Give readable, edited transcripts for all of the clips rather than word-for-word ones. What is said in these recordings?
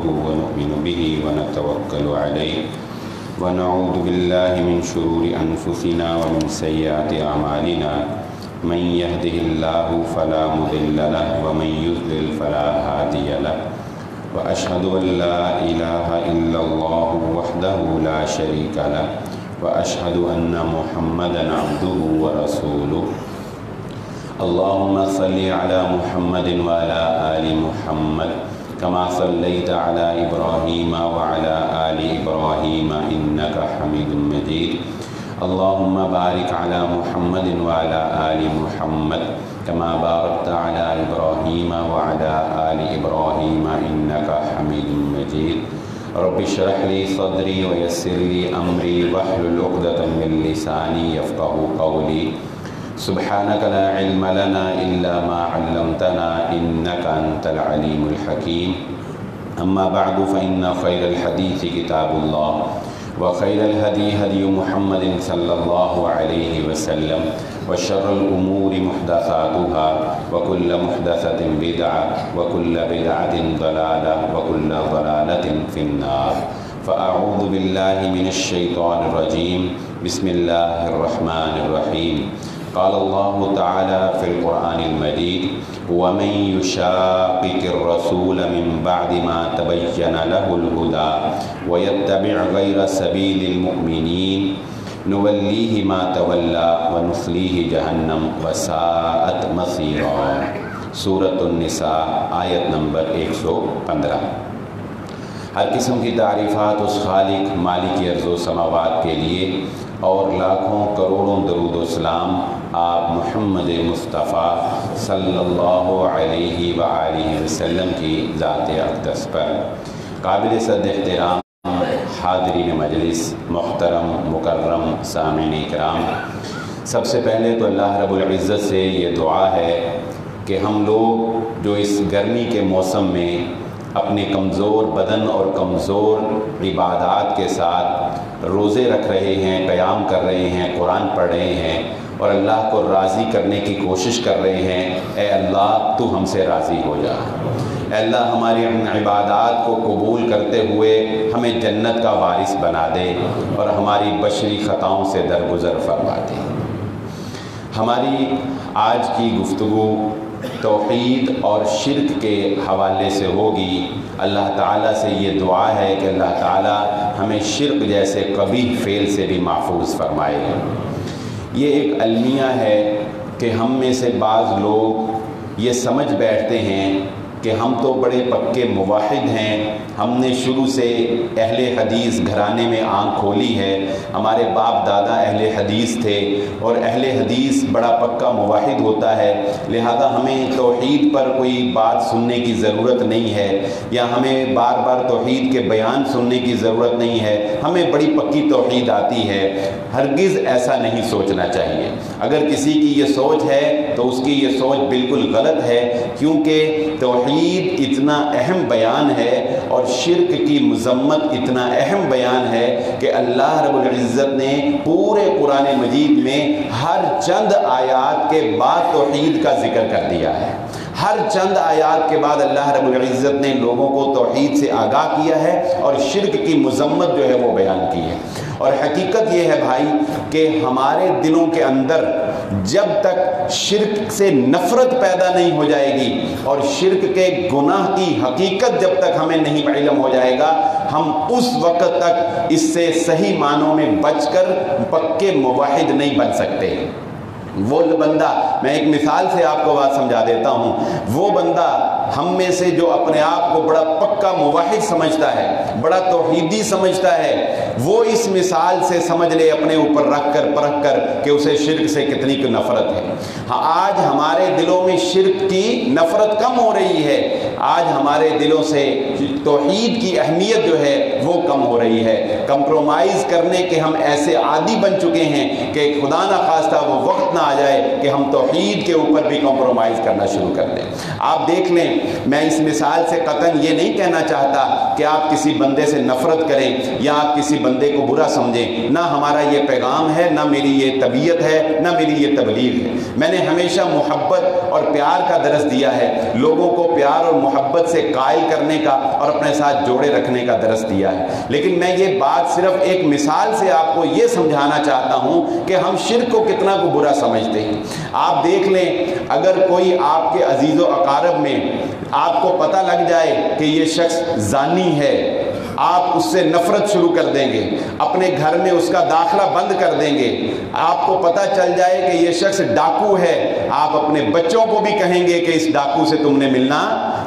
ونؤمن به ونتوكل عليه ونعوذ بالله من شرور أنفسنا ومن سيئات أعمالنا من يهده الله فلا مضل له ومن يضلل فلا هادي له وأشهد أن لا إله إلا الله وحده لا شريك له وأشهد أن محمدا عبده ورسوله اللهم صل على محمد وعلى آل محمد كما صليت على إبراهيم وعلى آل إبراهيم إنك حميد مجيد اللهم بارك على محمد وعلى آل محمد كما باركت على إبراهيم وعلى آل إبراهيم إنك حميد مجيد رب اشرح لي صدري ويسر لي أمري واحلل عقدة من لساني يفقهوا قولي سبحانك لا علم لنا إلا ما علمتنا إنك أنت العليم الحكيم أما بعد فإن خير الحديث كتاب الله وخير الهدي هدي محمد صلى الله عليه وسلم وشر الأمور محدثاتها وكل محدثة بدعة وكل بدعة ضلالة وكل ضلالة في النار فأعوذ بالله من الشيطان الرجيم بسم الله الرحمن الرحيم قال الله تعالى في القرآن المجيد ومن يشاقق الرسول من بعد ما تبين له الهدى ويتبع غير سبيل المؤمنين نوليه ما تولى ونصليه جهنم وساءت مصيرا سورة النساء آیت نمبر 115۔ ہر قسم کی تعریفات اس خالق مالک ارض و سماوات کے لیے اور لاکھوں کروڑوں درود و سلام آپ محمد مصطفیٰ صلی اللہ علیہ وآلہ وسلم کی ذات اقدس پر۔ قابل صد احترام حاضرین مجلس، محترم مکرم سامعین کرام، سب سے پہلے تو اللہ رب العزت سے یہ دعا ہے کہ ہم لوگ جو اس گرمی کے موسم میں اپنے کمزور بدن اور کمزور عبادات کے ساتھ روزے رکھ رہے ہیں، قیام کر رہے ہیں، قرآن پڑھ رہے ہیں اور اللہ کو راضی کرنے کی کوشش کر رہے ہیں، اے اللہ تو ہم سے راضی ہو جا۔ اے اللہ ہماری عبادات کو قبول کرتے ہوئے ہمیں جنت کا وارث بنا دے اور ہماری بشری خطاؤں سے درگزر فرما دے۔ ہماری آج کی گفتگو توحید اور شرک کے حوالے سے ہوگی۔ اللہ تعالیٰ سے یہ دعا ہے کہ اللہ تعالیٰ ہمیں شرک جیسے قبیح فعل سے بھی محفوظ فرمائے۔ یہ ایک المیہ ہے کہ ہم میں سے بعض لوگ یہ سمجھ بیٹھتے ہیں کہ ہم تو بڑے پکے موحد ہیں، ہم نے شروع سے اہل حدیث گھرانے میں آنکھ کھولی ہے، ہمارے باپ دادا اہل حدیث تھے اور اہل حدیث بڑا پکا موحد ہوتا ہے، لہذا ہمیں توحید پر کوئی بات سننے کی ضرورت نہیں ہے یا ہمیں بار بار توحید کے بیان سننے کی ضرورت نہیں ہے، ہمیں بڑی پکی توحید آتی ہے۔ ہرگز ایسا نہیں سوچنا چاہیے۔ اگر کسی کی یہ سوچ ہے تو اس کی یہ سوچ بالکل غلط ہے، کیونکہ توحید اتنا اہم بیان ہے اور شرک کی مذمت اتنا اہم بیان ہے کہ اللہ رب العزت نے پورے قرآن مجید میں ہر چند آیات کے بعد توحید کا ذکر کر دیا ہے۔ ہر چند آیات کے بعد اللہ رب العزت نے لوگوں کو توحید سے آگاہ کیا ہے اور شرک کی مذمت جو ہے وہ بیان کی ہے۔ اور حقیقت یہ ہے بھائی کہ ہمارے دلوں کے اندر جب تک شرک سے نفرت پیدا نہیں ہو جائے گی اور شرک کے گناہ کی حقیقت جب تک ہمیں نہیں علم ہو جائے گا، ہم اس وقت تک اس سے صحیح معنوں میں بچ کر پکے موحد نہیں بن سکتے۔ وہ بندہ، میں ایک مثال سے آپ کو بات سمجھا دیتا ہوں، وہ بندہ ہم میں سے جو اپنے آپ کو بڑا پکا موحد سمجھتا ہے، بڑا توحیدی سمجھتا ہے، وہ اس مثال سے سمجھ لے اپنے اوپر رکھ کر پرکھ کر کہ اسے شرک سے کتنی کی نفرت ہے۔ ہاں، آج ہمارے دلوں میں شرک کی نفرت کم ہو رہی ہے، آج ہمارے دلوں سے توحید کی اہمیت جو ہے وہ کم ہو رہی ہے۔ کمپرومائز کرنے کے ہم ایسے عادی بن چکے ہیں کہ خدا نہ خواستہ وہ وقت نہ آ جائے کہ ہم توحید کے اوپر بھی کمپرومائز کرنا شروع کر دیں۔ آپ دیکھ لیں، میں اس مثال سے قطعاً یہ نہیں کہنا چاہتا کہ آپ کسی بندے سے نفرت کریں یا آپ کسی بندے کو برا سمجھیں، نہ ہمارا یہ پیغام ہے، نہ میری یہ طبیعت ہے، نہ میری یہ تبلیغ ہے۔ میں نے ہمیشہ محبت اور پیار کا درس دیا ہے، لوگوں کو پیار اور محبت سے قائل کرنے کا اور اپنے ساتھ جوڑے رکھنے کا درس دیا ہے۔ لیکن میں یہ بات صرف ایک مثال سے آپ کو یہ سمجھانا چاہتا ہوں کہ ہم شرک کو کتنا کو برا سمجھتے ہیں۔ آپ دیکھ لیں، اگر کوئی آپ کے عزیز و اقارب میں آپ کو پتہ لگ جائے کہ یہ شخص زانی ہے، آپ اس سے نفرت شروع کر دیں گے، اپنے گھر میں اس کا داخلہ بند کر دیں گے۔ آپ کو پتہ چل جائے کہ یہ شخص ڈاکو ہے، آپ اپنے بچوں کو بھی کہیں گے کہ اس ڈاکو سے تم نے ملنا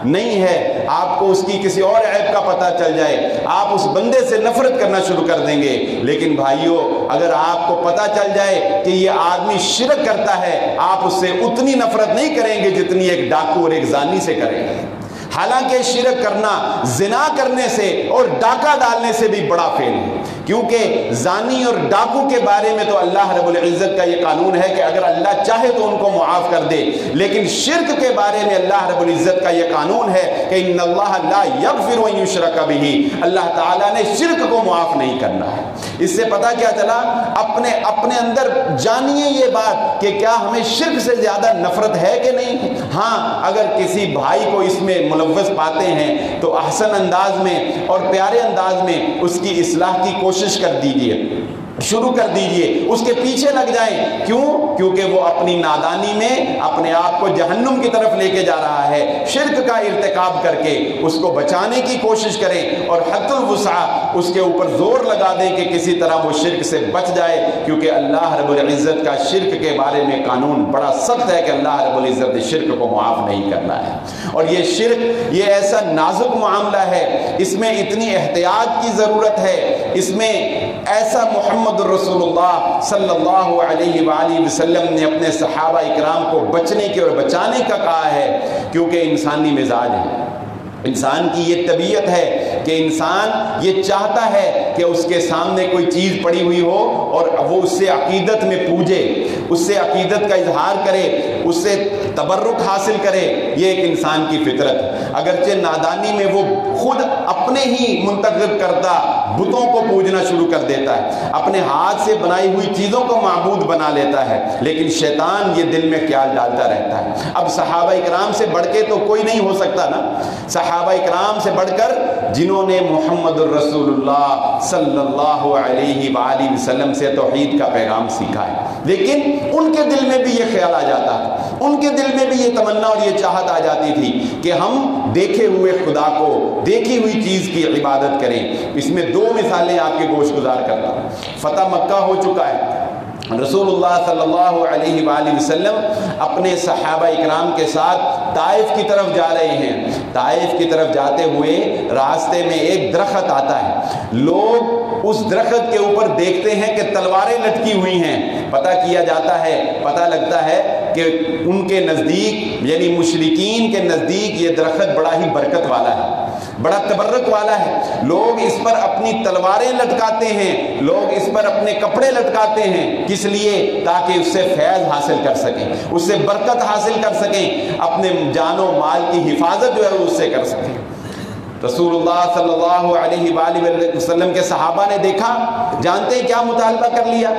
نہیں ہے۔ آپ کو اس کی کسی اور عیب کا پتہ چل جائے، آپ اس بندے سے نفرت کرنا شروع کر دیں گے۔ لیکن بھائیو، اگر آپ کو پتہ چل جائے کہ یہ آدمی شرک کرتا ہے، آپ اس سے اتنی نفرت نہیں کریں گے جتنی ایک ڈاکو اور ایک زانی سے کریں گے۔ حالانکہ شرک کرنا زنا کرنے سے اور ڈاکہ ڈالنے سے بھی بڑا فعل ہے، کیونکہ زانی اور ڈاکو کے بارے میں تو اللہ رب العزت کا یہ قانون ہے کہ اگر اللہ چاہے تو ان کو معاف کر دے، لیکن شرک کے بارے میں اللہ رب العزت کا یہ قانون ہے کہ ان اللہ لا یغفر ان یشرک بہ، اللہ تعالیٰ نے شرک کو معاف نہیں کرنا ہے۔ اس سے پتہ کیا چلا؟ اپنے اندر جانیے یہ بات کہ کیا ہمیں شرک سے زیادہ نفرت ہے کہ نہیں؟ ہاں، اگر کسی بھائی کو اس میں ملوث پاتے ہیں تو احسن انداز میں اور پیارے انداز میں اس کی اصلاح کی کوشش کر دیجئے، شروع کر دیجئے، اس کے پیچھے لگ جائیں۔ کیوں؟ کیونکہ وہ اپنی نادانی میں اپنے آپ کو جہنم کی طرف لے کے جا رہا ہے۔ شرک کا ارتکاب کر کے اس کو بچانے کی کوشش کریں اور حد الوسع اس کے اوپر زور لگا دیں کہ کسی طرح وہ شرک سے بچ جائے، کیونکہ اللہ رب العزت کا شرک کے بارے میں قانون بڑا سخت ہے کہ اللہ رب العزت نے شرک کو معاف نہیں کرنا ہے۔ اور یہ شرک یہ ایسا نازک معاملہ ہے، اس میں اتنی احتیاط کی ضرورت ہے، اس میں ایسا محمد رسول اللہ صلی اللہ علیہ وآلہ وسلم نے اپنے صحابہ اکرام کو بچنے کے اور بچانے کا کہا ہے، کیونکہ انسانی مزاج ہے، انسان کی یہ طبیعت ہے کہ انسان یہ چاہتا ہے کہ اس کے سامنے کوئی چیز پڑی ہوئی ہو اور وہ اس سے عقیدت میں پوجے، اس سے عقیدت کا اظہار کرے، اس سے تبرک حاصل کرے۔ یہ ایک انسان کی فطرت ہے، اگرچہ نادانی میں وہ خود اپنے ہی منتخب کردہ بتوں کو پوجنا شروع کر دیتا ہے، اپنے ہاتھ سے بنائی ہوئی چیزوں کو معبود بنا لیتا ہے، لیکن شیطان یہ دل میں خیال ڈالتا رہتا ہے۔ اب صحابہ اکرام سے بڑھ کے تو کوئی نہیں ہو سکتا نا، صحابہ اکرام سے بڑھ کر جنہوں نے محمد الرسول اللہ صلی اللہ علیہ وآلہ وسلم سے توحید کا پیغام سیکھا ہے، لیکن ان کے دل میں بھی یہ خیال آ جاتا ہے، ان کے دل میں بھی یہ تمنا اور یہ چاہت آ جاتی تھی کہ ہم دیکھے ہوئے خدا کو، دیکھی ہوئی چیز کی عبادت کریں۔ اس میں دو مثالیں آپ کے گوش گزار کرتا ہوں۔ فتح مکہ ہو چکا ہے، رسول اللہ صلی اللہ علیہ وآلہ وسلم اپنے صحابہ اکرام کے ساتھ طائف کی طرف جا رہے ہیں۔ طائف کی طرف جاتے ہوئے راستے میں ایک درخت آتا ہے، لوگ اس درخت کے اوپر دیکھتے ہیں کہ تلواریں لٹکی ہوئی ہیں، پتہ کیا جاتا ہے، پتہ لگتا ہے کہ ان کے نزدیک یعنی مشرکین کے نزدیک یہ درخت بڑا ہی برکت والا ہے، بڑا تبرک والا ہے، لوگ اس پر اپنی تلواریں لٹکاتے ہیں، لوگ اس پر اپنے کپڑے لٹکاتے ہیں، کس لیے؟ تاکہ اس سے فیض حاصل کر سکیں، اس سے برکت حاصل کر سکیں، اپنے جان و مال کی حفاظت جو ہے اس سے کر سکیں۔ رسول اللہ صلی اللہ علیہ وآلہ وسلم کے صحابہ نے دیکھا، جانتے ہیں کیا مطالبہ کر لیا؟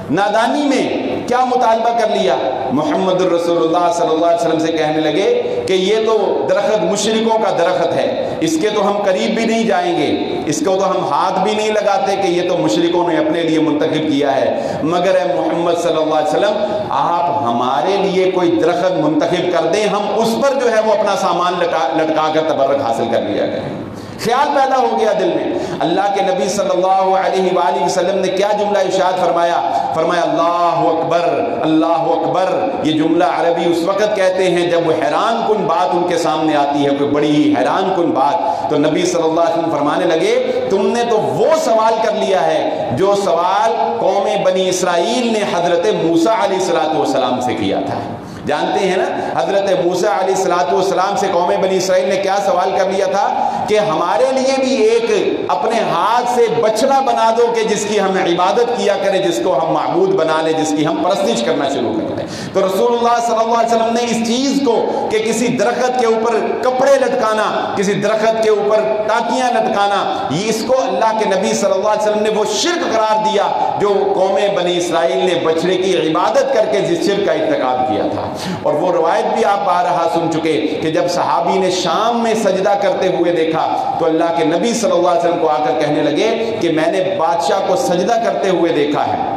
نادانی میں کیا مطالبہ کر لیا؟ محمد الرسول اللہ صلی اللہ علیہ وسلم سے کہنے لگے کہ یہ تو درخت مشرکوں کا درخت ہے، اس کے تو ہم قریب بھی نہیں جائیں گے، اس کو تو ہم ہاتھ بھی نہیں لگاتے کہ یہ تو مشرکوں نے اپنے لیے منتخب کیا ہے، مگر اے محمد صلی اللہ علیہ وسلم آپ ہمارے لیے کوئی درخت منتخب کر دیں، ہم اس پر جو ہے وہ اپنا سامان لٹکا کر تبرک حاصل کر لیا کریں۔ خیال پیدا ہو گیا دل میں۔ اللہ کے نبی صلی اللہ علیہ وآلہ وسلم نے کیا جملہ ارشاد فرمایا؟ فرمایا اللہ اکبر، اللہ اکبر۔ یہ جملہ عربی اس وقت کہتے ہیں جب وہ حیران کن بات ان کے سامنے آتی ہے، کوئی بڑی ہی حیران کن بات، تو نبی صلی اللہ علیہ وسلم فرمانے لگے تم نے تو وہ سوال کر لیا ہے جو سوال قوم بنی اسرائیل نے حضرت موسیٰ علیہ السلام سے کیا تھا۔ جانتے ہیں نا حضرت موسیٰ علیہ السلام سے قوم بنی اسرائیل نے کیا سوال کر لیا تھا کہ ہمارے لیے بھی ایک اپنے ہاتھ سے بچڑا بنا دو کہ جس کی ہم عبادت کیا کریں، جس کو ہم معبود بنا لیں، جس کی ہم پرستش کرنا شروع کر دیں۔ تو رسول اللہ صلی اللہ علیہ وسلم نے اس چیز کو کہ کسی درخت کے اوپر کپڑے لٹکانا، کسی درخت کے اوپر ٹاکیاں لٹکانا، یہ اس کو اللہ کے نبی صلی اللہ علیہ وسلم نے وہ شرک قرار دیا جو قوم بنی اسرائیل نے بچڑے کی عبادت کر کے جس شرک کا ارتکاب کیا تھا۔ اور وہ روایت بھی آپ بارہا سن چکے کہ جب صحابی نے شام میں سجدہ کرتے ہوئے دیکھا تو اللہ کے نبی صلی اللہ علیہ وسلم کو آ کر کہنے لگے کہ میں نے بادشاہ کو سجدہ کرتے ہوئے دیکھا ہے،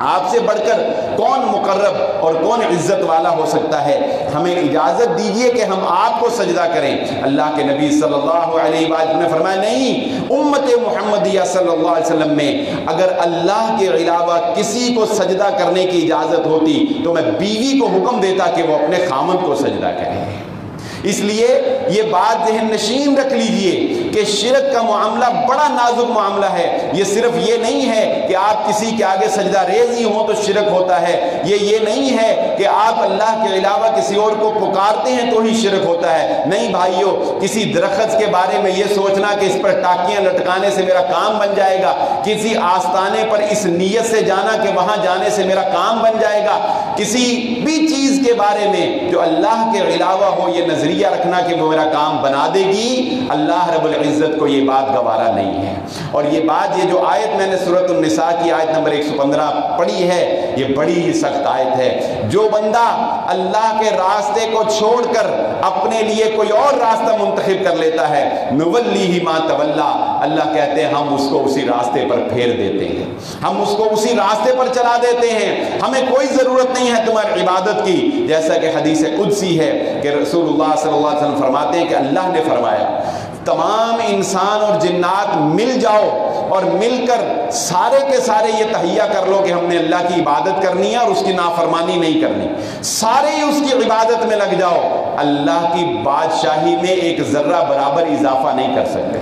آپ سے بڑھ کر کون مقرب اور کون عزت والا ہو سکتا ہے، ہمیں اجازت دیجئے کہ ہم آپ کو سجدہ کریں۔ اللہ کے نبی صلی اللہ علیہ وسلم نے فرمایا نہیں، امت محمدیہ صلی اللہ علیہ وسلم میں اگر اللہ کے علاوہ کسی کو سجدہ کرنے کی اجازت ہوتی تو میں بیوی کو حکم دیتا کہ وہ اپنے خامند کو سجدہ کرے۔ اس لیے یہ بات ذہن نشین رکھ لیجئے کہ شرک کا معاملہ بڑا نازک معاملہ ہے۔ یہ صرف یہ نہیں ہے کہ آپ کسی کے آگے سجدہ ریزی ہوں تو شرک ہوتا ہے، یہ نہیں ہے کہ آپ اللہ کے علاوہ کسی اور کو پکارتے ہیں تو ہی شرک ہوتا ہے۔ نہیں بھائیو، کسی درخت کے بارے میں یہ سوچنا کہ اس پر ٹاکیاں لٹکانے سے میرا کام بن جائے گا، کسی آستانے پر اس نیت سے جانا کہ وہاں جانے سے میرا کام بن جائے گا، کسی بھی چیز کے بارے میں جو اللہ کے علاوہ ہو یہ نظریہ رکھنا کہ وہ میرا کام بنا دے گی، اللہ رب العزت کو یہ بات گوارا نہیں ہے۔ اور یہ بات، یہ جو آیت میں نے سورۃ النساء کی آیت نمبر 115 پڑھی ہے، یہ بڑی ہی سخت آیت ہے۔ جو بندہ اللہ کے راستے کو چھوڑ کر اپنے لیے کوئی اور راستہ منتخب کر لیتا ہے، نولیہ ما تولا، اللہ کہتے ہیں ہم اس کو اسی راستے پر پھیر دیتے ہیں، ہم اس کو اسی راستے پر چلا دیتے ہیں، ہمیں کوئی ضرورت نہیں ہے تمہاری عبادت کی۔ جیسا کہ حدیث قدسی ہے کہ رسول اللہ صلی اللہ علیہ وسلم فرماتے ہیں کہ اللہ نے فرمایا تمام انسان اور جنات مل جاؤ اور مل کر سارے کے سارے یہ تہیہ کر لو کہ ہم نے اللہ کی عبادت کرنی ہے اور اس کی نافرمانی نہیں کرنی، سارے اس کی عبادت میں لگ جاؤ، اللہ کی بادشاہی میں ایک ذرہ برابر اضافہ نہیں کر سکتے،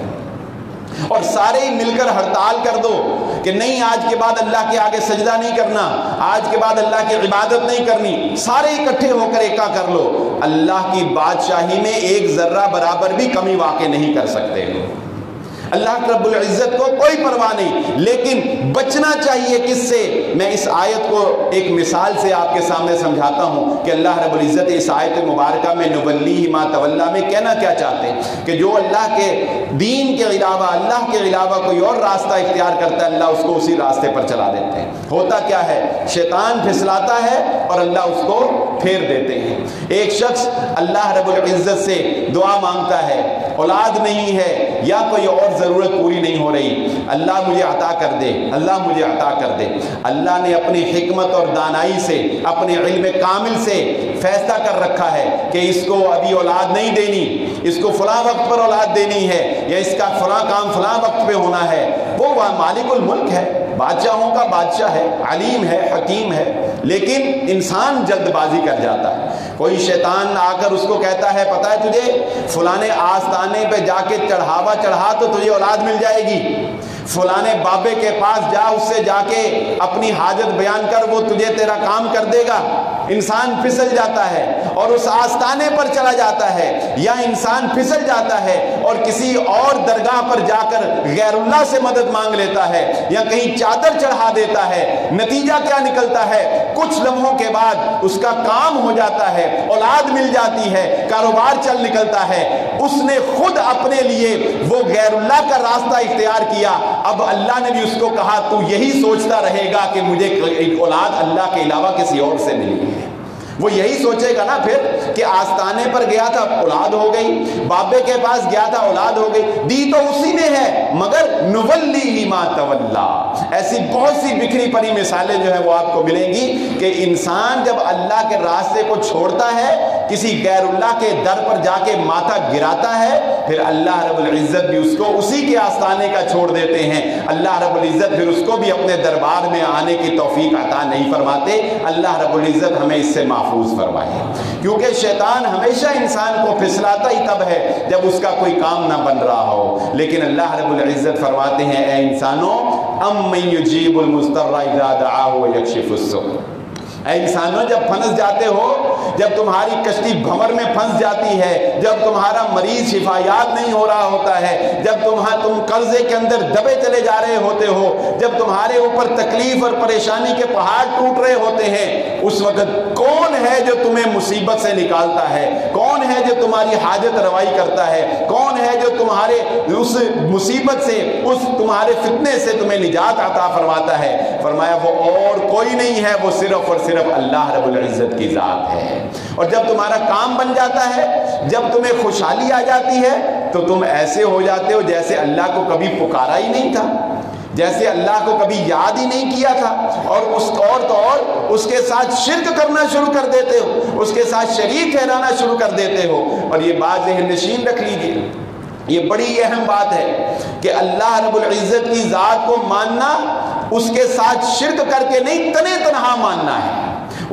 اور سارے ہی مل کر ہڑتال کر دو کہ نہیں آج کے بعد اللہ کے آگے سجدہ نہیں کرنا، آج کے بعد اللہ کی عبادت نہیں کرنی، سارے اکٹھے ہو کر ایکا کر لو، اللہ کی بادشاہی میں ایک ذرہ برابر بھی کمی واقع نہیں کر سکتے ہو۔ اللہ رب العزت کو کوئی پرواہ نہیں، لیکن بچنا چاہیے کس سے؟ میں اس آیت کو ایک مثال سے آپ کے سامنے سمجھاتا ہوں کہ اللہ رب العزت اس آیت مبارکہ میں نولیہ ما تولا میں کہنا کیا چاہتے ہیں کہ جو اللہ کے دین کے علاوہ، اللہ کے علاوہ کوئی اور راستہ اختیار کرتا ہے، اللہ اس کو اسی راستے پر چلا دیتے ہیں۔ ہوتا کیا ہے؟ شیطان پھسلاتا ہے اور اللہ اس کو پھیر دیتے ہیں۔ ایک شخص اللہ رب العزت سے دعا مانگتا ہے، اولاد نہیں ہے یا کوئی اور ضرورت پوری نہیں ہو رہی، اللہ مجھے عطا کر دے، اللہ مجھے عطا کر دے۔ اللہ نے اپنی حکمت اور دانائی سے، اپنے علم کامل سے فیصلہ کر رکھا ہے کہ اس کو ابھی اولاد نہیں دینی، اس کو فلاں وقت پر اولاد دینی ہے، یا اس کا فلاں کام فلاں وقت پہ ہونا ہے۔ وہ مالک الملک ہے، بادشاہوں کا بادشاہ ہے، علیم ہے، حکیم ہے، لیکن انسان جلد بازی کر جاتا ہے۔ کوئی شیطان آ کر اس کو کہتا ہے پتہ ہے تجھے فلانے آستانے پہ جا کے چڑھاوا چڑھا تو تجھے اولاد مل جائے گی، فلانے بابے کے پاس جا، اس سے جا کے اپنی حاجت بیان کر، وہ تجھے تیرا کام کر دے گا۔ انسان پھسل جاتا ہے اور اس آستانے پر چلا جاتا ہے، یا انسان پھسل جاتا ہے اور کسی اور درگاہ پر جا کر غیر اللہ سے مدد مانگ لیتا ہے، یا کہیں چادر چڑھا دیتا ہے۔ نتیجہ کیا نکلتا ہے؟ کچھ لمحوں کے بعد اس کا کام ہو جاتا ہے، اولاد مل جاتی ہے، کاروبار چل نکلتا ہے۔ اس نے خود اپنے لیے وہ غیر اللہ کا راستہ اختیار کیا۔ اب اللہ نے بھی اس کو کہا تو یہی سوچتا رہے گا کہ مجھے اولاد اللہ کے علاوہ کسی اور سے ملی ہے۔ وہ یہی سوچے گا نا پھر کہ آستانے پر گیا تھا اولاد ہو گئی، بابے کے پاس گیا تھا اولاد ہو گئی، دی تو اسی نے ہے، مگر نولیہ ما تولا۔ ایسی بہت سی بکھری پڑی مثالیں جو ہیں وہ آپ کو ملیں گی کہ انسان جب اللہ کے راستے کو چھوڑتا ہے، کسی غیر اللہ کے در پر جا کے ماتھا گراتا ہے، پھر اللہ رب العزت بھی اس کو اسی کے آستانے کا چھوڑ دیتے ہیں۔ اللہ رب العزت پھر اس کو بھی اپنے دربار میں آنے کی توفیق عطا نہیں فرماتے۔ اللہ رب العزت ہمیں اس سے محفوظ فرمائے، کیونکہ شیطان ہمیشہ انسان کو پھسلاتا ہی تب ہے جب اس کا کوئی کام نہ بن رہا ہو۔ لیکن اللہ رب العزت فرماتے ہیں اے انسانوں، امن یجیب المضطر اذا دعاہ ویکشف السوء، اے انسانوں جب پھنس جاتے ہو، جب تمہاری کشتی بھنور میں پھنس جاتی ہے، جب تمہارا مریض شفایاب نہیں ہو رہا ہوتا ہے، جب تم قرضے کے اندر دبے چلے جا رہے ہوتے ہو، جب تمہارے اوپر تکلیف اور پریشانی کے پہاڑ ٹوٹ رہے ہوتے ہیں، اس وقت کون ہے جو تمہیں مصیبت سے نکالتا ہے؟ کون ہے جو تمہاری حاجت روائی کرتا ہے؟ کون ہے جو تمہارے اس مصیبت سے، اس تمہارے فتنے سے تمہیں نجات عطا فرماتا ہے؟ فرمایا وہ اور کوئی نہیں ہے، وہ صرف اور صرف اللہ رب العزت کی ذات ہے۔ اور جب تمہارا کام بن جاتا ہے، جب تمہیں خوشحالی آ جاتی ہے، تو تم ایسے ہو جاتے ہو جیسے اللہ کو کبھی پکارا ہی نہیں تھا، جیسے اللہ کو کبھی یاد ہی نہیں کیا تھا، اور اس کے ساتھ شرک کرنا شروع کر دیتے ہو، اس کے ساتھ شریک ٹھہرانا شروع کر دیتے ہو۔ اور یہ بات ذہن نشین رکھ لیجئے، یہ بڑی اہم بات ہے کہ اللہ رب العزت کی ذات کو ماننا اس کے ساتھ شرک کر کے نہیں، تنے تنہا ماننا ہے۔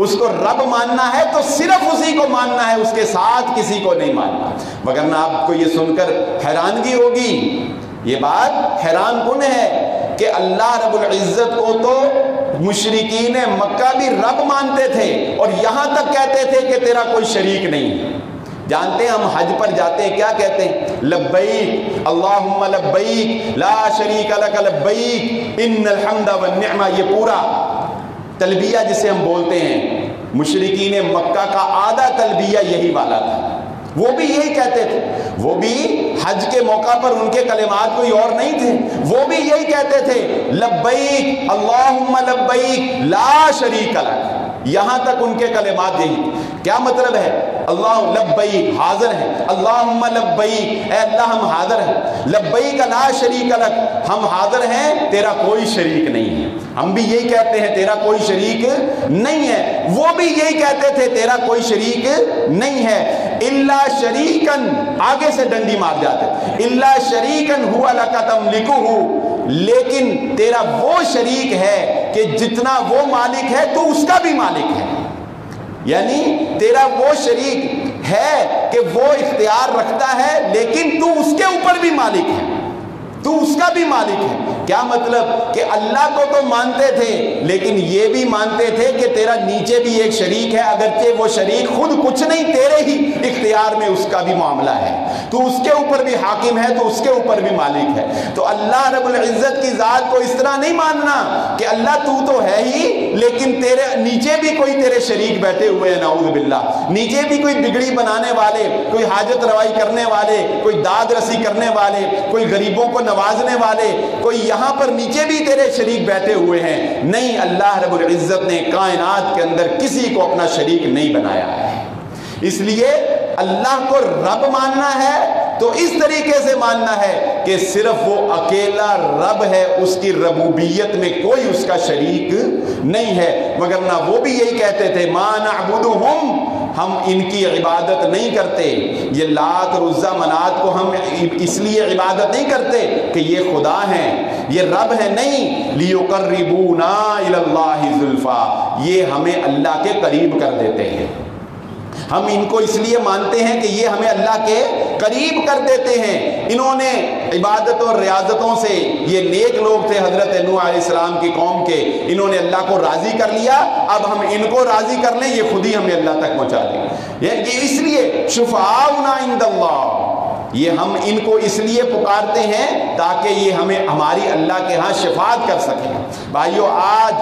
اس کو رب ماننا ہے تو صرف اسی کو ماننا ہے، اس کے ساتھ کسی کو نہیں ماننا۔ وگرنہ آپ کو یہ سن کر حیرانگی ہوگی، یہ بات حیران کن ہے کہ اللہ رب العزت کو تو مشرکین مکہ بھی رب مانتے تھے، اور یہاں تک کہتے تھے کہ تیرا کوئی شریک نہیں۔ جانتے ہیں ہم حج پر جاتے ہیں کیا کہتے ہیں؟ لبیک اللہم لبیک لا شریک لک لبیک ان الحمد والنعمہ۔ یہ پورا تلبیہ جسے ہم بولتے ہیں، مشرکین مکہ کا آدھا تلبیہ یہی والا تھا، وہ بھی یہی کہتے تھے۔ وہ بھی حج کے موقع پر ان کے کلمات کوئی اور نہیں تھے، وہ بھی یہی کہتے تھے لبیک اللہم لبیک لا شریک لک۔ یہاں تک ان کے کلمات یہی۔ کیا مطلب ہے؟ اللہ لبیک حاضر ہے، اللہم لبیک اے اللہ ہم حاضر ہیں، لبیک لا شریک لک ہم حاضر ہیں، تیرا کوئی شریک نہیں ہے۔ ہم بھی یہی کہتے ہیں تیرا کوئی شریک نہیں ہے، وہ بھی یہی کہتے تھے تیرا کوئی شریک نہیں ہے۔ الا شریکن، آگے سے ڈنڈی مار جاتے، الا شریکن ہوا لک تملکہ، لیکن تیرا وہ شریک ہے کہ جتنا وہ مالک ہے تو اس کا بھی مالک ہے۔ یعنی تیرا وہ شریک ہے کہ وہ اختیار رکھتا ہے، لیکن تو اس کے اوپر بھی مالک ہے، تو اس کا بھی مالک ہے۔ کیا مطلب؟ کہ اللہ کو تو مانتے تھے، لیکن یہ بھی مانتے تھے کہ تیرا نیچے بھی ایک شریک ہے، اگرچہ وہ شریک خود کچھ نہیں، تیرے ہی اختیار میں اس کا بھی معاملہ ہے، تو اس کے اوپر بھی حاکم ہے، تو اس کے اوپر بھی مالک ہے۔ تو اللہ رب العزت کی ذات کو اس طرح نہیں ماننا کہ اللہ تو ہے ہی، لیکن تیرے نیچے بھی کوئی تیرے شریک بیٹھے ہوئے ہیں، نعوذ باللہ، نیچے بھی کوئی بگڑی بنانے والے، کوئی حاجت روائی کرنے والے، کوئی داد رسی کرنے والے، کوئی غریبوں کو نوازنے والے، کوئی یہاں پر نیچے بھی تیرے شریک بیٹھے ہوئے ہیں۔ نہیں، اللہ رب العزت نے کائنات کے اندر کسی کو اپنا شریک نہیں بنایا ہے۔ اس لیے اللہ کو رب ماننا ہے تو اس طریقے سے ماننا ہے کہ صرف وہ اکیلا رب ہے، اس کی ربوبیت میں کوئی اس کا شریک نہیں ہے۔ وگرنہ وہ بھی یہی کہتے تھے ما نعبدہم، ہم ان کی عبادت نہیں کرتے، یہ لات اور عزا منات کو ہم اس لیے عبادت نہیں کرتے کہ یہ خدا ہیں، یہ رب ہے، نہیں، لیقربونا الی اللہ زلفا، یہ ہمیں اللہ کے قریب کر دیتے ہیں۔ ہم ان کو اس لیے مانتے ہیں کہ یہ ہمیں اللہ کے قریب کر دیتے ہیں۔ انہوں نے عبادت اور ریاضتوں سے، یہ نیک لوگ تھے حضرت نوح علیہ السلام کی قوم کے، انہوں نے اللہ کو راضی کر لیا، اب ہم ان کو راضی کر لیں، یہ خود ہی ہمیں اللہ تک پہنچا دیں۔ یہ اس لیے شفعاؤنا عند اللہ، یہ ہم ان کو اس لیے پکارتے ہیں تاکہ یہ ہمیں ہماری اللہ کے ہاں شفاعت کر سکیں۔ بھائیو، آج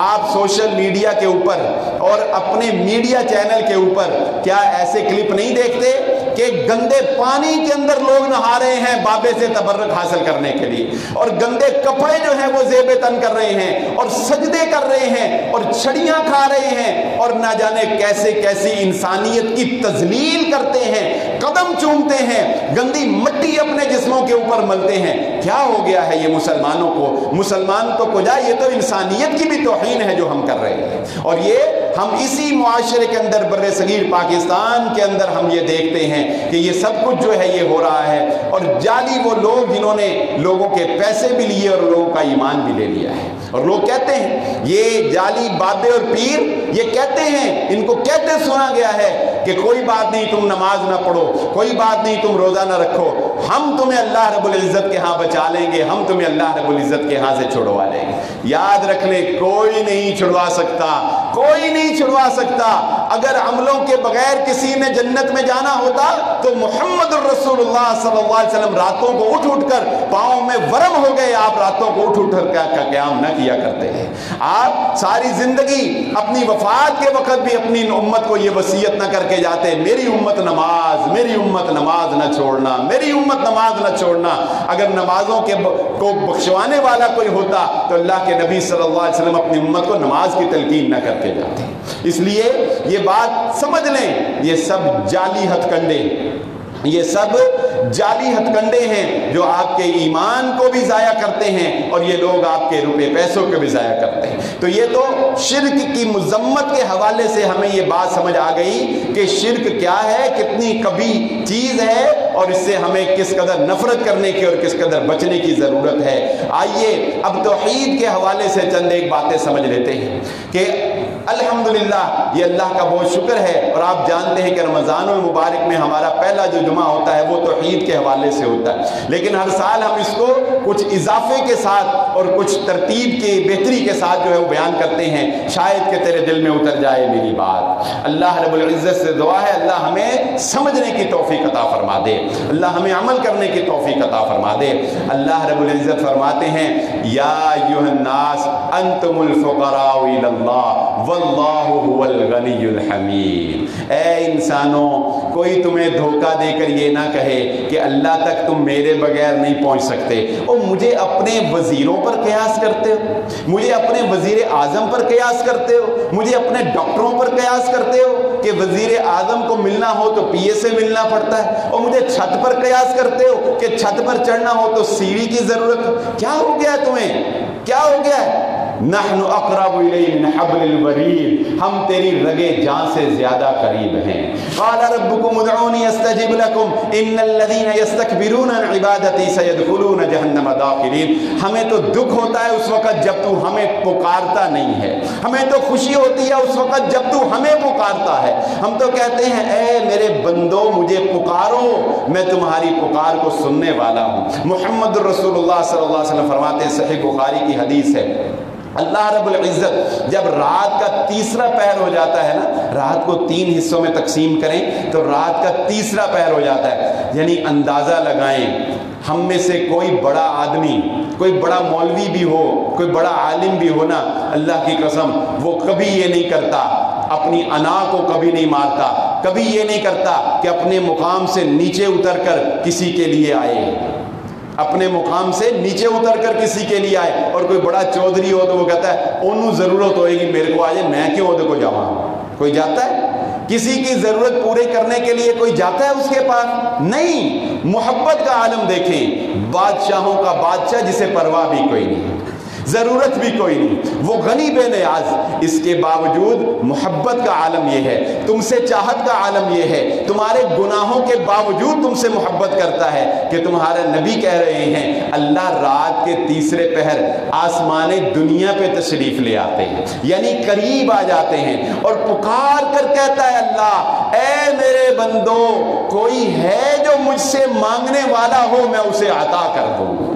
آپ سوشل میڈیا کے اوپر اور اپنے میڈیا چینل کے اوپر کیا ایسے کلپ نہیں دیکھتے کہ گندے پانی کے اندر لوگ نہا رہے ہیں بابے سے تبرک حاصل کرنے کے لیے، اور گندے کپڑے جو ہیں وہ زیب تن کر رہے ہیں، اور سجدے کر رہے ہیں، اور چھڑیاں کھا رہے ہیں، اور نہ جانے کیسے کیسی انسانیت کی تذلیل کرتے ہیں، قدم چومتے ہیں، گندی مٹی اپنے جسموں کے اوپر ملتے ہیں۔ کیا ہو گیا ہے یہ مسلمانوں کو؟ مسلمان تو کجا، یہ تو انسانیت کی بھی توہین ہے جو ہم کر رہے ہیں، اور یہ ہم اسی معاشرے کے اندر بر صغیر پاکستان کے اندر ہم یہ دیکھتے ہیں کہ یہ سب کچھ جو ہے یہ ہو رہا ہے، اور جعلی وہ لوگ جنہوں نے لوگوں کے پیسے بھی لیے اور لوگوں کا ایمان بھی لے لیا ہے، اور لوگ کہتے ہیں یہ جعلی بابے اور پیر یہ کہتے ہیں، ان کو کہتے سنا گیا ہے کہ کوئی بات نہیں تم نماز نہ پڑھو، کوئی بات نہیں تم روزہ نہ رکھو، ہم تمہیں اللہ رب العزت کے ہاں بچا لیں گے، ہم تمہیں اللہ رب العزت کے ہاں سے چھڑوا لیں گے۔ یاد رکھ لیں، کوئی نہیں چھڑوا سکتا کوئی نہیں چھڑوا سکتا۔ اگر عملوں کے بغیر کسی نے جنت میں جانا ہوتا تو محمد الرسول اللہ صلی اللہ علیہ وسلم راتوں کو اٹھ اٹھ کر پاؤں میں ورم ہو گئے، آپ راتوں کو اٹھ اٹھ کر قیام نہ کیا کرتے ہیں۔ آپ ساری زندگی اپنی وفات کے وقت بھی اپنی امت کو یہ وصیت نہ کر کے جاتے، میری امت نماز، میری امت نماز نہ چھوڑنا، میری امت نماز نہ چھوڑنا۔ اگر نمازوں کو بخشوانے والا کوئی ہوتا تو اللہ کے نبی صلی اللہ علیہ وسلم اپنی امت کو نماز کی تلقین نہ کر کے جاتے۔ اس لیے یہ بات سمجھ لیں، یہ سب جعلی ہتھ کنڈے، یہ سب جعلی ہتھ کنڈے ہیں جو آپ کے ایمان کو بھی ضائع کرتے ہیں اور یہ لوگ آپ کے روپے پیسوں کو بھی ضائع کرتے ہیں۔ تو یہ تو شرک کی مذمت کے حوالے سے ہمیں یہ بات سمجھ آ گئی کہ شرک کیا ہے، کتنی کبھی چیز ہے اور اس سے ہمیں کس قدر نفرت کرنے کی اور کس قدر بچنے کی ضرورت ہے۔ آئیے اب توحید کے حوالے سے چند ایک باتیں سمجھ لیتے ہیں کہ الحمدللہ یہ اللہ کا بہت شکر ہے، اور آپ جانتے ہیں کہ رمضان المبارک میں ہمارا پہلا جو جمعہ ہوتا ہے وہ توحید کے حوالے سے ہوتا ہے، لیکن ہر سال ہم اس کو کچھ اضافے کے ساتھ اور کچھ ترتیب کی بہتری کے ساتھ جو ہے وہ بیان کرتے ہیں، شاید کہ تیرے دل میں اتر جائے میری بات۔ اللہ رب العزت سے دعا ہے اللہ ہمیں سمجھنے کی توفیق عطا فرما دے، اللہ ہمیں عمل کرنے کی توفیق عطا فرما دے۔ اللہ رب العزت فرماتے ہیں یا ایھا الناس انتم الفقراء الی اللہ واللہ هو الغنی الحمید۔ اے انسانوں، کوئی تمہیں دھوکہ دے کر یہ نہ کہے کہ اللہ تک تم میرے بغیر نہیں پہنچ سکتے، اور مجھے اپنے وزیروں پر قیاس کرتے ہو، مجھے اپنے وزیر اعظم پر قیاس کرتے ہو، مجھے اپنے ڈاکٹروں پر قیاس کرتے ہو کہ وزیر اعظم کو ملنا ہو تو پی اے سے ملنا پڑتا ہے، اور مجھے چھت پر قیاس کرتے ہو کہ چھت پر چڑھنا ہو تو سیڑھی کی ضرورت۔ کیا ہو گیا ہے تمہیں؟ کیا ہو گیا ہے؟ نحن اقرب الیہ من حبل الورید، ہم تیری رگے جان سے زیادہ قریب ہیں۔ قال ربکم ادعونی استجب لکم ان الذین یستکبرون عن عبادتی سیدخلون جہنم داخرین۔ ہمیں تو دکھ ہوتا ہے اس وقت جب تو ہمیں پکارتا نہیں ہے، ہمیں تو خوشی ہوتی ہے اس وقت جب تو ہمیں پکارتا ہے۔ ہم تو کہتے ہیں اے میرے بندو مجھے پکارو، میں تمہاری پکار کو سننے والا ہوں۔ محمد رسول اللہ صلی اللہ علیہ وسلم فرماتے ہیں، صحیح بخاری کی حدیث ہے، اللہ رب العزت جب رات کا تیسرا پہر ہو جاتا ہے نا، رات کو 3 حصوں میں تقسیم کریں تو رات کا تیسرا پہر ہو جاتا ہے، یعنی اندازہ لگائیں ہم میں سے کوئی بڑا آدمی، کوئی بڑا مولوی بھی ہو، کوئی بڑا عالم بھی ہو نا، اللہ کی قسم وہ کبھی یہ نہیں کرتا، اپنی انا کو کبھی نہیں مارتا، کبھی یہ نہیں کرتا کہ اپنے مقام سے نیچے اتر کر کسی کے لیے آئے، اپنے مقام سے نیچے اتر کر کسی کے لیے آئے۔ اور کوئی بڑا چودھری ہو تو وہ کہتا ہے انہوں ضرورت ہوئے گی میرے کو آجے، میں کیوں عہدے کو جاواں؟ کوئی جاتا ہے کسی کی ضرورت پورے کرنے کے لیے؟ کوئی جاتا ہے اس کے پاس؟ نہیں۔ محبت کا عالم دیکھیں، بادشاہوں کا بادشاہ جسے پرواہ بھی کوئی نہیں، ضرورت بھی کوئی نہیں، وہ غنی بے نیاز، اس کے باوجود محبت کا عالم یہ ہے، تم سے چاہت کا عالم یہ ہے، تمہارے گناہوں کے باوجود تم سے محبت کرتا ہے کہ تمہارے نبی کہہ رہے ہیں اللہ رات کے تیسرے پہر آسمان دنیا پہ تشریف لے آتے ہیں، یعنی قریب آ جاتے ہیں اور پکار کر کہتا ہے اللہ اے میرے بندو کوئی ہے جو مجھ سے مانگنے والا ہو میں اسے عطا کر دوں۔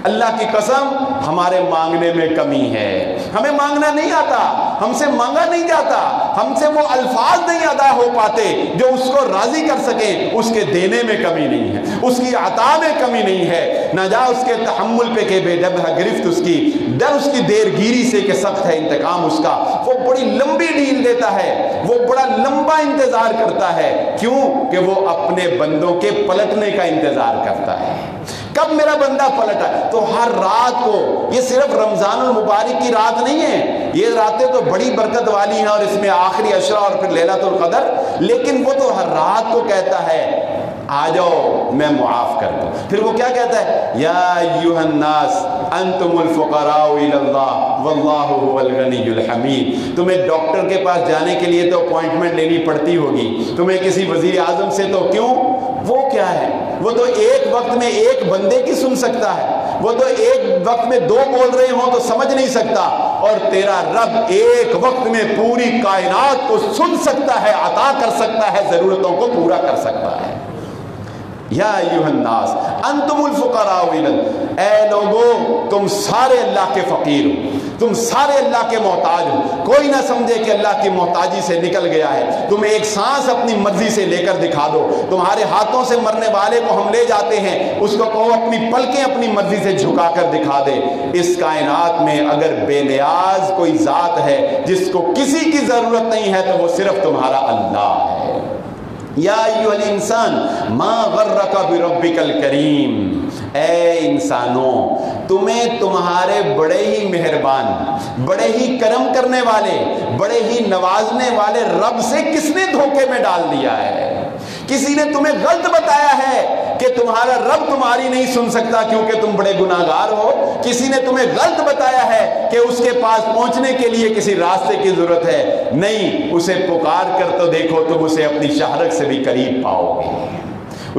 اللہ کی قسم ہمارے مانگنے میں کمی ہے، ہمیں مانگنا نہیں آتا، ہم سے مانگا نہیں جاتا، ہم سے وہ الفاظ نہیں ادا ہو پاتے جو اس کو راضی کر سکیں۔ اس کے دینے میں کمی نہیں ہے، اس کی عطا میں کمی نہیں ہے، نہ جا اس کے تحمل پہ کہ بے جب ہے گرفت اس کی، ڈر اس کی دیر گیری سے کہ سخت ہے انتقام اس کا۔ وہ بڑی لمبی ڈیل دیتا ہے، وہ بڑا لمبا انتظار کرتا ہے، کیوں کہ وہ اپنے بندوں کے پلٹنے کا انتظار کرتا ہے۔ کب میرا بندہ پلٹا؟ تو ہر رات کو، یہ صرف رمضان المبارک کی رات نہیں ہے، یہ راتیں تو بڑی برکت والی ہیں اور اس میں آخری عشرہ اور پھر لیلۃ القدر، لیکن وہ تو ہر رات کو کہتا ہے آ جاؤ میں معاف کر دوں۔ پھر وہ کیا کہتا ہے یا ایھا الناس انتم الفقراء الی اللہ واللہ هو الغنی الحمید۔ تمہیں ڈاکٹر کے پاس جانے کے لیے تو اپوائنٹمنٹ لینی پڑتی ہوگی، تمہیں کسی وزیر اعظم سے تو کیوں؟ وہ کیا ہے؟ وہ تو ایک وقت میں ایک بندے کی سن سکتا ہے، وہ تو ایک وقت میں 2 بول رہے ہوں تو سمجھ نہیں سکتا، اور تیرا رب ایک وقت میں پوری کائنات کو سن سکتا ہے، عطا کر سکتا ہے، ضرورتوں کو پورا کر سکتا ہے۔ یا ایھا الناس انتم الفقراء الی اللہ، اے لوگو تم سارے اللہ کے فقیر ہو۔ تم سارے اللہ کے محتاج ہو. کوئی نہ سمجھے کہ اللہ کی محتاجی سے نکل گیا ہے. تم ایک سانس اپنی مرضی سے لے کر دکھا دو. تمہارے ہاتھوں سے مرنے والے کو ہم لے جاتے ہیں, اس کو کہو اپنی پلکیں اپنی مرضی سے جھکا کر دکھا دے. اس کائنات میں اگر بے نیاز کوئی ذات ہے جس کو کسی کی ضرورت نہیں ہے تو وہ صرف تمہارا اللہ ہے. یا ایھا الانسان ما غرک بربک الکریم. اے انسانوں, تمہیں تمہارے بڑے ہی مہربان, بڑے ہی کرم کرنے والے, بڑے ہی نوازنے والے رب سے کس نے دھوکے میں ڈال دیا ہے؟ کسی نے تمہیں غلط بتایا ہے کہ تمہارا رب تمہاری نہیں سن سکتا کیونکہ تم بڑے گناہگار ہو. کسی نے تمہیں غلط بتایا ہے کہ اس کے پاس پہنچنے کے لیے کسی راستے کی ضرورت ہے. نہیں, اسے پکار کر تو دیکھو, تم اسے اپنی شہرت سے بھی قریب پاؤ گے.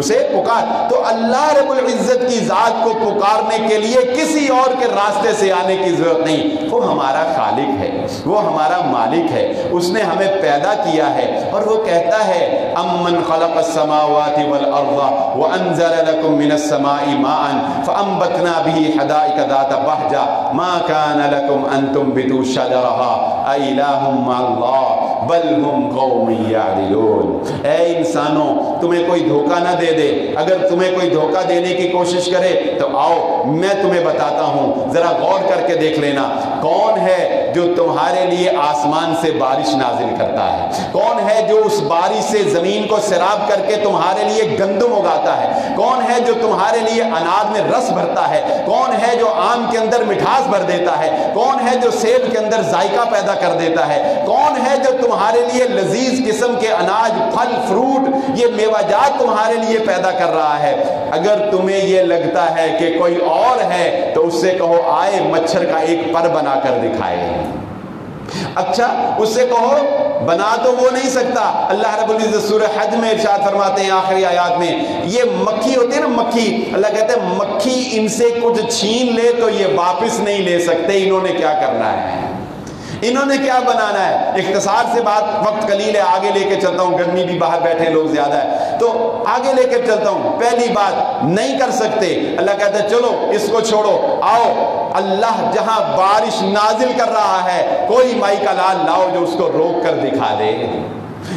اسے پکار. تو اللہ رب العزت کی ذات کو پکارنے کے لیے کسی اور کے راستے سے آنے کی ضرورت نہیں. وہ ہمارا خالق ہے, وہ ہمارا مالک ہے, اس نے ہمیں پیدا کیا ہے. اور وہ کہتا ہے امن خلق السماوات والارض وانزل لكم من السماء ماء فانبتنا به حدائق ذات بهجة ما كان لكم ان تنبتوا شجرها اإله مع الله بل هم قوم يعدلون. اے انسانوں, تمہیں کوئی دھوکہ نہ دے دے. اگر تمہیں کوئی دھوکہ دینے کی کوشش کرے تو آؤ میں تمہیں بتاتا ہوں, ذرا غور کر کے دیکھ لینا. کون ہے جو تمہارے لیے آسمان سے بارش نازل کرتا ہے؟ کون ہے جو اس بارش سے زمین کو سیراب کر کے تمہارے لیے گندم اگاتا ہے؟ کون ہے جو تمہارے لیے انار میں رس بھرتا ہے؟ کون ہے جو آم کے اندر مٹھاس بھر دیتا ہے؟ کون ہے جو سیب کے اندر ذائقہ پیدا کر دیتا ہے؟ کون ہے جو تمہارے لیے لذیذ قسم کے اناج, پھل, فروٹ, یہ میوہ جات تمہارے لیے پیدا کر رہا ہے؟ اگر تمہیں یہ لگتا ہے کہ کوئی اور ہے تو اس سے کہو آئے مچھر کا ایک پر بنا کر دکھائے. اچھا, اس سے کہو بنا تو وہ نہیں سکتا. اللہ رب العزت سورہ حج میں ارشاد فرماتے ہیں آخری آیات میں, یہ مکھی ہوتی ہے نا مکھی, اللہ کہتے ہیں مکھی ان سے کچھ چھین لے تو یہ واپس نہیں لے سکتے. انہوں نے کیا کرنا ہے, انہوں نے کیا بنانا ہے؟ اختصار سے بات, وقت قلیل ہے, آگے لے کے چلتا ہوں, گرمی بھی باہر بیٹھے لوگ زیادہ ہے تو آگے لے کے چلتا ہوں. پہلی بات, نہیں کر سکتے. اللہ کہتا ہے چلو اس کو چھوڑو, آؤ اللہ جہاں بارش نازل کر رہا ہے کوئی مائی کا لال لاؤ جو اس کو روک کر دکھا دے.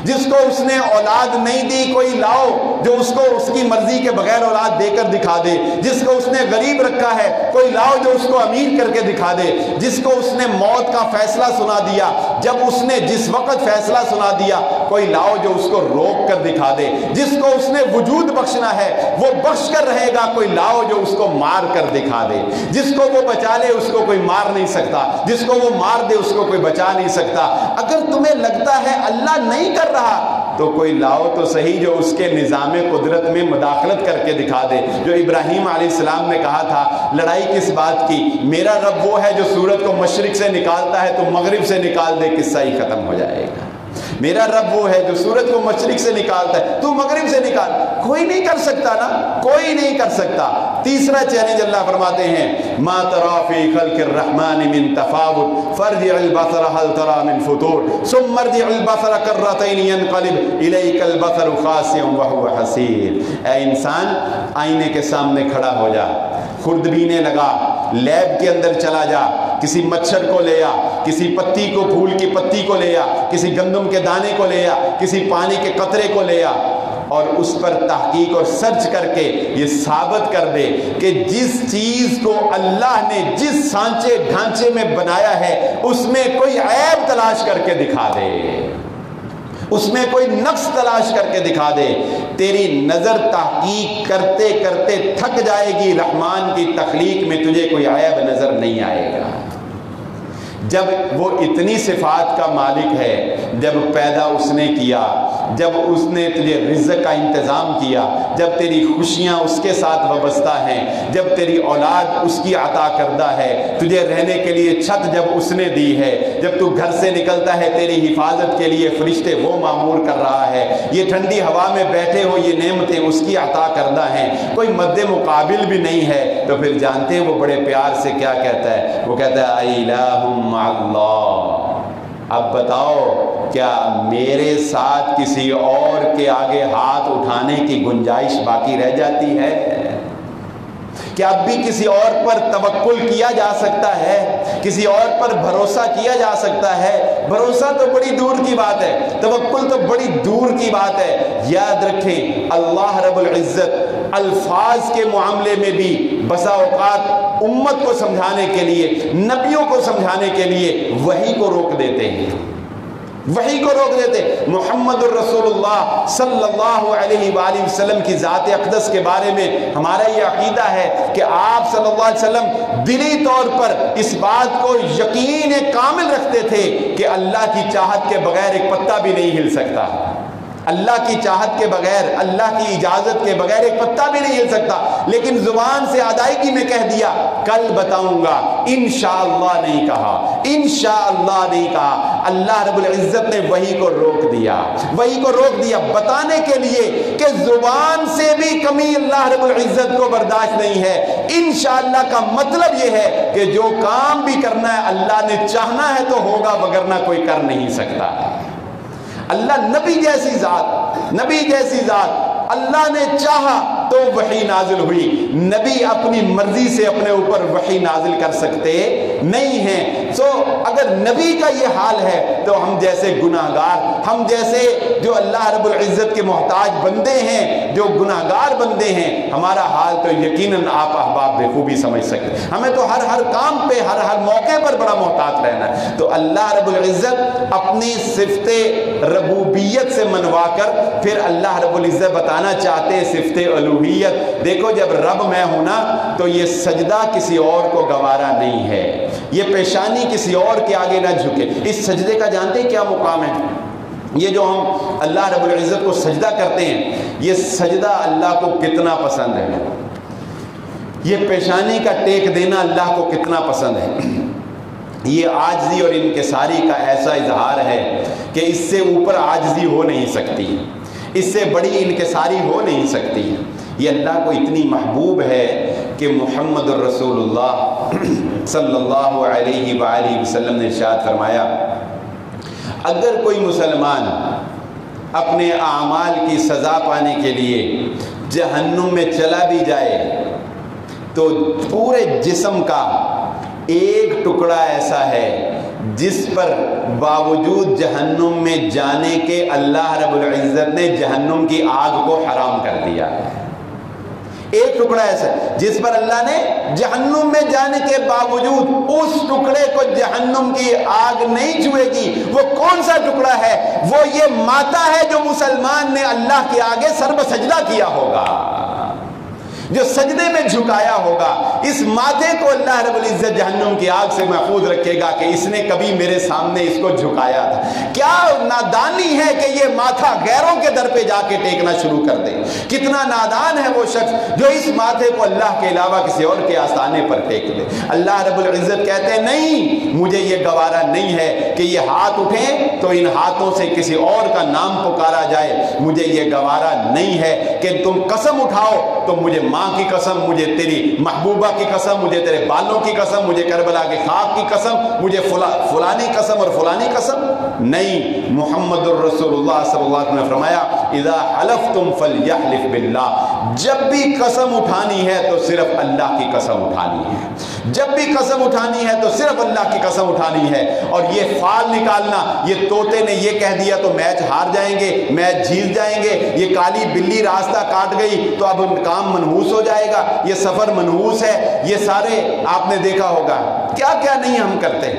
جس کو اس نے اولاد نہیں دی کوئی لاؤ جو اس کو اس کی مرضی کے بغیر اولاد دے کر دکھا دے. جس کو اس نے غریب رکھا ہے کوئی لاؤ جو اس کو امیر کر کے دکھا دے. جس کو اس نے موت کا فیصلہ سنا دیا جب اس نے جس وقت فیصلہ سنا دیا کوئی لاؤ جو اس کو روک کر دکھا دے. جس کو اس نے وجود بخشنا ہے وہ بخش کر رہے گا, کوئی لاؤ جو اس کو مار کر دکھا دے. جس کو وہ بچا لے اس کو کوئی مار نہیں سکتا, جس کو وہ مار دے اس کو کوئی بچا نہیں سکتا. اگر تمہیں لگتا ہے اللہ نہیں کر رہا تو کوئی لاؤ تو صحیح جو اس کے نظام قدرت میں مداخلت کر کے دکھا دے. جو ابراہیم علیہ السلام نے کہا تھا لڑائی کس بات کی, میرا رب وہ ہے جو سورج کو مشرق سے نکالتا ہے تو مغرب سے نکال دے, قصہ ہی ختم ہو جائے گا. میرا رب وہ ہے جو سورج کو مشرق سے نکالتا ہے تو مغرب سے نکال. کوئی نہیں کر سکتا نا, کوئی نہیں کر سکتا. تیسرا چیلنج اللہ فرماتے ہیں ما ترى في خلق الرحمن من تفاوت فارجع البصر هل ترى من فطور ثم ارجع البصر كرتين ينقلب اليك البصر خاسئا وهو حسير. اے انسان آئینے کے سامنے کھڑا ہو جا, خوردبینے لگا, لیب کے اندر چلا جا, کسی مچھر کو لے آ, کسی پتی کو, پھول کی پتی کو لے آ, کسی گندم کے دانے کو لے آ, کسی پانی کے قطرے کو لے آ, اور اس پر تحقیق اور سرچ کر کے یہ ثابت کر دے کہ جس چیز کو اللہ نے جس سانچے ڈھانچے میں بنایا ہے اس میں کوئی عیب تلاش کر کے دکھا دے, اس میں کوئی نقص تلاش کر کے دکھا دے. تیری نظر تحقیق کرتے کرتے تھک جائے گی, رحمان کی تخلیق میں تجھے کوئی عیب نظر نہیں آئے گا. جب وہ اتنی صفات کا مالک ہے, جب پیدا اس نے کیا, جب اس نے تجھے رزق کا انتظام کیا, جب تیری خوشیاں اس کے ساتھ وابستہ ہیں, جب تیری اولاد اس کی عطا کردہ ہے, تجھے رہنے کے لیے چھت جب اس نے دی ہے, جب تو گھر سے نکلتا ہے تیری حفاظت کے لیے فرشتے وہ مامور کر رہا ہے, یہ ٹھنڈی ہوا میں بیٹھے ہو یہ نعمتیں اس کی عطا کردہ ہیں, کوئی مد مقابل بھی نہیں ہے, تو پھر جانتے ہیں وہ بڑے پیار سے کیا کہتا ہے؟ وہ کہتا ہے الہ مع اللہ. اب بتاؤ کیا میرے ساتھ کسی اور کے آگے ہاتھ اٹھانے کی گنجائش باقی رہ جاتی ہے؟ کیا اب بھی کسی اور پر توکل کیا جا سکتا ہے؟ کسی اور پر بھروسہ کیا جا سکتا ہے؟ بھروسہ تو بڑی دور کی بات ہے، توکل تو بڑی دور کی بات ہے۔ یاد رکھیں اللہ رب العزت الفاظ کے معاملے میں بھی بسا اوقات امت کو سمجھانے کے لیے، نبیوں کو سمجھانے کے لیے وحی کو روک دیتے ہیں، وحی کو روک دیتے۔ محمد الرسول اللہ صلی اللہ علیہ وآلہ وسلم کی ذات اقدس کے بارے میں ہمارا یہ عقیدہ ہے کہ آپ صلی اللہ علیہ وسلم دلی طور پر اس بات کو یقین کامل رکھتے تھے کہ اللہ کی چاہت کے بغیر ایک پتا بھی نہیں ہل سکتا، اللہ کی چاہت کے بغیر، اللہ کی اجازت کے بغیر ایک پتا بھی نہیں ہل سکتا، لیکن زبان سے ادائیگی میں کہہ دیا کل بتاؤں گا، انشاءاللہ نہیں کہا، انشاءاللہ نہیں کہا۔ اللہ رب العزت نے وحی کو روک دیا، وحی کو روک دیا بتانے کے لیے کہ زبان سے بھی کمی اللہ رب العزت کو برداشت نہیں ہے۔ انشاءاللہ کا مطلب یہ ہے کہ جو کام بھی کرنا ہے اللہ نے چاہنا ہے تو ہوگا، وگرنہ کوئی کر نہیں سکتا۔ اللہ نبی جیسی ذات، نبی جیسی ذات، اللہ نے چاہا تو وحی نازل ہوئی۔ نبی اپنی مرضی سے اپنے اوپر وحی نازل کر سکتے نہیں ہیں۔ سو اگر نبی کا یہ حال ہے تو ہم جیسے گناہگار، ہم جیسے جو اللہ رب العزت کے محتاج بندے ہیں، جو گناہگار بندے ہیں، ہمارا حال تو یقیناً آپ احباب بخوبی سمجھ سکتے۔ ہمیں تو ہر کام پہ، ہر موقع پر بڑا محتاط رہنا ہے۔ تو اللہ رب العزت اپنی صفت ربوبیت سے منوا کر پھر اللہ رب العزت بتانا چاہتے صفت الوہیت۔ دیکھو جب رب میں ہوں نا تو یہ سجدہ کسی اور کو گوارا نہیں ہے، یہ پیشانی کسی اور کے آگے نہ جھکے۔ اس سجدے کا جانتے ہیں کیا مقام ہے؟ یہ جو ہم اللہ رب العزت کو سجدہ کرتے ہیں، یہ سجدہ اللہ کو کتنا پسند ہے، یہ پیشانی کا ٹیک دینا اللہ کو کتنا پسند ہے۔ یہ عاجزی اور انکساری کا ایسا اظہار ہے کہ اس سے اوپر عاجزی ہو نہیں سکتی، اس سے بڑی انکساری ہو نہیں سکتی۔ یہ اللہ کو اتنی محبوب ہے کہ محمد الرسول اللہ صلی اللہ علیہ وآلہ وسلم نے ارشاد فرمایا اگر کوئی مسلمان اپنے اعمال کی سزا پانے کے لیے جہنم میں چلا بھی جائے تو پورے جسم کا ایک ٹکڑا ایسا ہے جس پر باوجود جہنم میں جانے کے اللہ رب العزت نے جہنم کی آگ کو حرام کر دیا ہے۔ ایک ٹکڑا ایسا جس پر اللہ نے جہنم میں جانے کے باوجود اس ٹکڑے کو جہنم کی آگ نہیں چھوئے گی۔ وہ کون سا ٹکڑا ہے؟ وہ یہ ماتھا ہے جو مسلمان نے اللہ کے آگے سر بسجدہ کیا ہوگا، جو سجدے میں جھکایا ہوگا۔ اس ماتھے کو اللہ رب العزت جہنم کی آگ سے محفوظ رکھے گا کہ اس نے کبھی میرے سامنے اس کو جھکایا تھا۔ کیا نادانی ہے کہ یہ ماتھا غیروں کے در پہ جا کے ٹیکنا شروع کر دے۔ کتنا نادان ہے وہ شخص جو اس ماتھے کو اللہ کے علاوہ کسی اور کے آستانے پر ٹیک دے۔ اللہ رب العزت کہتے ہیں نہیں، مجھے یہ گوارا نہیں ہے کہ یہ ہاتھ اٹھیں تو ان ہاتھوں سے کسی اور کا نام پکارا جائے۔ مجھے یہ گوارا نہیں ہے کہ تم قسم اٹھاؤ تو مجھے ماں کی قسم، مجھے تیری محبوبہ کی قسم، مجھے تیرے بالوں کی قسم، مجھے کربلا کی خاک کی قسم، مجھے فلانی قسم اور فلانی قسم نہیں۔ محمد الرسول اللہ صلی اللہ علیہ وسلم نے فرمایا اذا حلفتم فلیحلف باللہ، جب بھی قسم اٹھانی ہے تو صرف اللہ کی قسم اٹھانی ہے، جب بھی قسم اٹھانی ہے تو صرف اللہ کی قسم اٹھانی ہے۔ اور یہ فال نکالنا، یہ طوطے نے یہ کہہ دیا تو میچ ہار جائیں گے، میچ جیت جائیں گے، یہ کالی بلی راستہ کاٹ گئی تو اب کام منحوس ہو جائے گا، یہ سفر منحوس ہے، یہ سارے آپ نے دیکھا ہوگا کیا کیا نہیں ہم کرتے،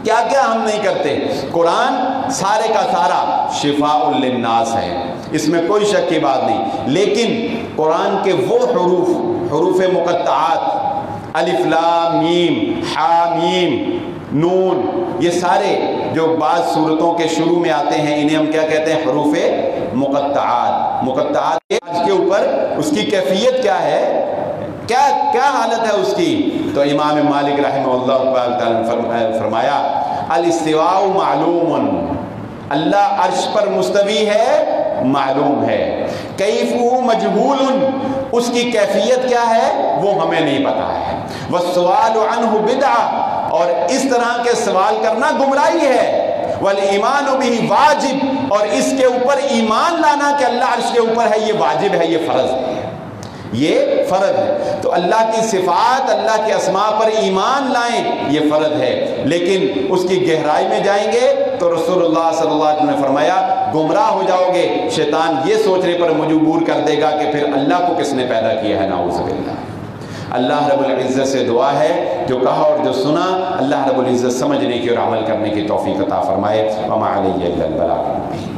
کیا کیا ہم نہیں کرتے۔ قرآن سارے کا سارا شفاء للناس ہے، اس میں کوئی شک کی بات نہیں، لیکن قرآن کے وہ حروف مقطعات الف لام میم ہا میم نون، یہ سارے جو بعض صورتوں کے شروع میں آتے ہیں انہیں ہم کیا کہتے ہیں؟ حروف مقطعات۔ مقطعات کے اوپر اس کی کیفیت کیا ہے، کیا حالت ہے اس کی؟ تو امام مالک رحمہ اللہ تعالی نے فرمایا الاستواء معلوم، اللہ عرش پر مستوی ہے، معلوم ہے، کیفہ مجہول، اس کی کیفیت کیا ہے وہ ہمیں نہیں پتا ہے، والسؤال عنہ بدعہ، اور اس طرح کے سوال کرنا گمراہی ہے، والایمان بہ واجب، اور اس کے اوپر ایمان لانا کہ اللہ عرش کے اوپر ہے یہ واجب ہے، یہ فرض ہے، یہ فرض ہے۔ تو اللہ کی صفات، اللہ کے اسماء پر ایمان لائیں، یہ فرض ہے، لیکن اس کی گہرائی میں جائیں گے تو رسول اللہ صلی اللہ علیہ وسلم نے فرمایا گمراہ ہو جاؤ گے، شیطان یہ سوچنے پر مجبور کر دے گا کہ پھر اللہ کو کس نے پیدا کیا ہے، نعوذ باللہ۔ اللہ رب العزت سے دعا ہے جو کہا اور جو سنا اللہ رب العزت سمجھنے کی اور عمل کرنے کی توفیق عطا فرمائے۔ وما علی الا البلاغ المبین۔